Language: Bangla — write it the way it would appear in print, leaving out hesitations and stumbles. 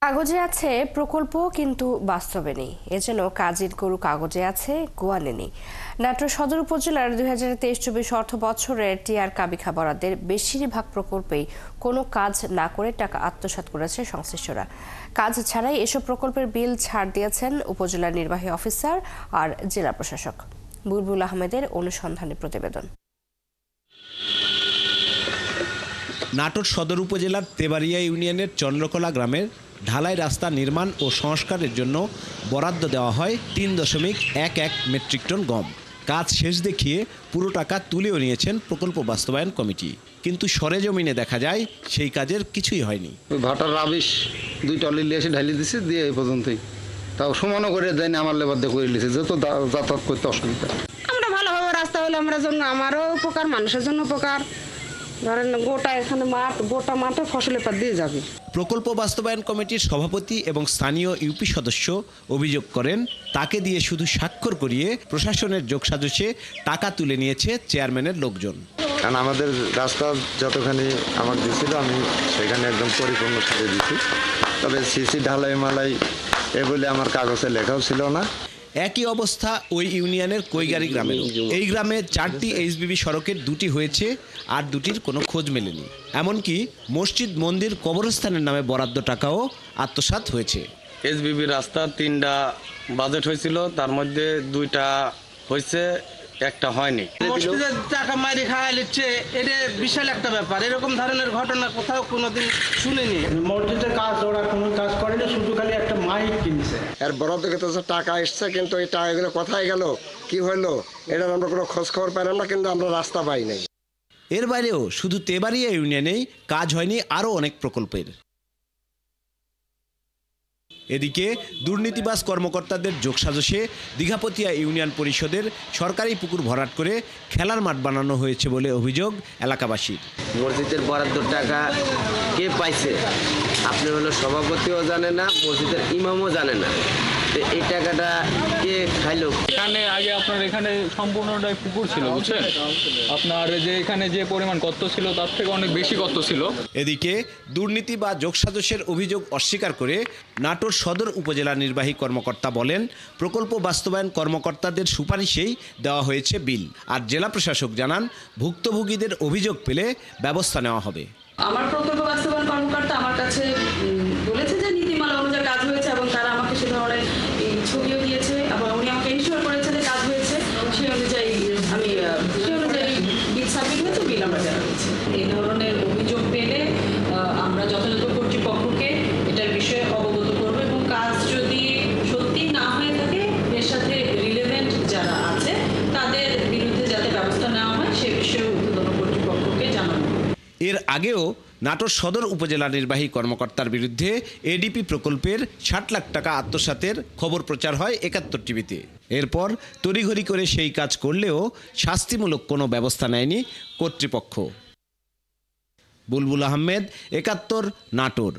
কাগজে আছে প্রকল্প কিন্তু বাস্তবে নেই, এজন্য কাজের গরু কাগজে আছে গোয়ালে নেই। নাটোর সদর উপজেলার 2023-24 অর্থ বছরের টিআর কাবিখা বরাদ্দের বেশিরভাগ প্রকল্পেই কোনো কাজ না করে টাকা আত্মসাৎ করেছে সংশ্লিষ্টরা। কাজ ছাড়াই এসব প্রকল্পের বিল ছাড় দিয়েছেন উপজেলা নির্বাহী অফিসার আর জেলা প্রশাসক। বুলবুল আহমেদের অনুসন্ধানী প্রতিবেদন। নাটোর সদর উপজেলার তেবাড়িয়া ইউনিয়নের চন্দ্রকলা গ্রামের ঢালাই রাস্তা নির্মাণ ও সংস্কারের জন্য বরাদ্দ দেওয়া হয় 3.11 মেট্রিক টন গম। কাজ শেষ দেখিয়ে পুরো টাকা তুলেও নিয়েছেন প্রকল্প বাস্তবায়ন কমিটি, কিন্তু সরেজমিনে দেখা যায় সেই কাজের কিছুই হয়নি। ভাটার রাবিশ 2 টলি এসে ঢালি দিছে, দিয়ে এই পর্যন্তই, তাও সমানও করে দেয়নি, আমার লেবার দিয়ে করে নিয়েছে, যত যাতায়াত করতে অসুবিধা। আমরা ভালোভাবে রাস্তা হলে আমরা জন্য আমারও উপকার, মানুষের জন্য উপকার। ধরেন গোটা এখানে গোটা মাঠে ফসলের পাত দিয়ে যাবে। প্রকল্প বাস্তবায়ন কমিটির সভাপতি এবং স্থানীয় ইউপি সদস্য অভিযোগ করেন, তাকে দিয়ে শুধু স্বাক্ষর করিয়ে প্রশাসনের যোগসাজশে টাকা তুলে নিয়েছে চেয়ারম্যানের লোকজন। কারণ আমাদের রাস্তা যতখানি আমাকে দিয়েছিল আমি সেখানে একদম পরিপূর্ণ করে দিচ্ছি, তবে সিসি ঢালাই মালাই এ বলে আমার কাগজে লেখাও ছিল না। একই অবস্থা ওই ইউনিয়নের কৈগারি গ্রামের। এই গ্রামে 4টি এইচবিবি সড়কের 2টি হয়েছে, আর 2টির কোনো খোঁজ মেলেনি। এমনকি মসজিদ, মন্দির, কবরস্থানের নামে বরাদ্দ টাকাও আত্মসাৎ হয়েছে। এইচবিবি রাস্তা 3টা বাজেট হয়েছিল, তার মধ্যে 2টা হয়েছে, একটা হয়নি। মসজিদের টাকা মারি খাওয়া লিখছে, এটা বিশাল একটা ব্যাপার। এরকম ধরনের ঘটনা কোথাও কোনোদিন শুনিনি। মসজিদের কাজ ওরা কোনো কাজ করেনি, শুধু খালি একটা মাইক কিনছে। আর বরাদ্দ ক্ষেত্রে টাকা এসছে, কিন্তু এই টাকাগুলো কোথায় গেল, কি হলো, এটার আমরা কোনো খোঁজ খবর পেলাম না, কিন্তু আমরা রাস্তা পাই নাই। এর বাইরেও শুধু তেবাড়িয়া ইউনিয়নেই কাজ হয়নি আরও অনেক প্রকল্পের। এদিকে দুর্নীতিবাজ কর্মকর্তাদের যোগসাজশে দীঘাপতিয়া ইউনিয়ন পরিষদের সরকারি পুকুর ভরাট করে খেলার মাঠ বানানো হয়েছে বলে অভিযোগ এলাকাবাসীর। মসজিদের বরাদ্দ টাকা কে পাইছে আপনি হলো সভাপতিও জানে না, মসজিদের ইমামও জানে না, এই টাকাটা কে খাইলো। এখানে আগে আপনার এখানে সম্পূর্ণটাই পুকুর ছিল, বুঝছেন, আপনার যে এখানে যে পরিমাণ গর্ত ছিল তার থেকে অনেক বেশি গর্ত ছিল। এদিকে দুর্নীতি বা যোগসাজশের অভিযোগ অস্বীকার করে নাটোর সদর উপজেলা নির্বাহী কর্মকর্তা বলেন, প্রকল্প বাস্তবায়ন কর্মকর্তাদের সুপারিশেই দেওয়া হয়েছে বিল। আর জেলা প্রশাসক জানান, ভুক্তভোগীদের অভিযোগ পেলে ব্যবস্থা নেওয়া হবে। আমার প্রকল্প বাস্তবায়ন কর্মকর্তা আমার কাছে বলেছে যে নীতিমালা অনুযায়ী কাজ হয়েছে, এবং তারা আমাকে সে ধরনের ছবিও দিয়েছে, এবং উনি আমাকে ইনশিওর করেছে যে কাজ হয়েছে। সেই অনুযায়ী বিল সাবমিট হয়েছে, বিল আমরা দেওয়া হয়েছে। এই ধরনের অভিযোগ পেলে আমরা যথাযথ কর্তৃপক্ষকে এটার বিষয়ে অবগত করব, এবং কাজ যদি সত্যি না হয়ে থাকে এর সাথে রিলেভেন্ট যারা আছে তাদের বিরুদ্ধে যাতে ব্যবস্থা নেওয়া হয় সে বিষয়ে ঊর্ধ্বতন কর্তৃপক্ষকে জানানো। এর আগেও নাটোর সদর উপজেলা নির্বাহী কর্মকর্তার বিরুদ্ধে এডিপি প্রকল্পের 60 লাখ টাকা আত্মসাতের খবর প্রচার হয় 71 টিভিতে। এরপর তড়িঘড়ি করে সেই কাজ করলেও শাস্তিমূলক কোনো ব্যবস্থা নেয়নি কর্তৃপক্ষ। বুলবুল আহমেদ, 71, নাটোর।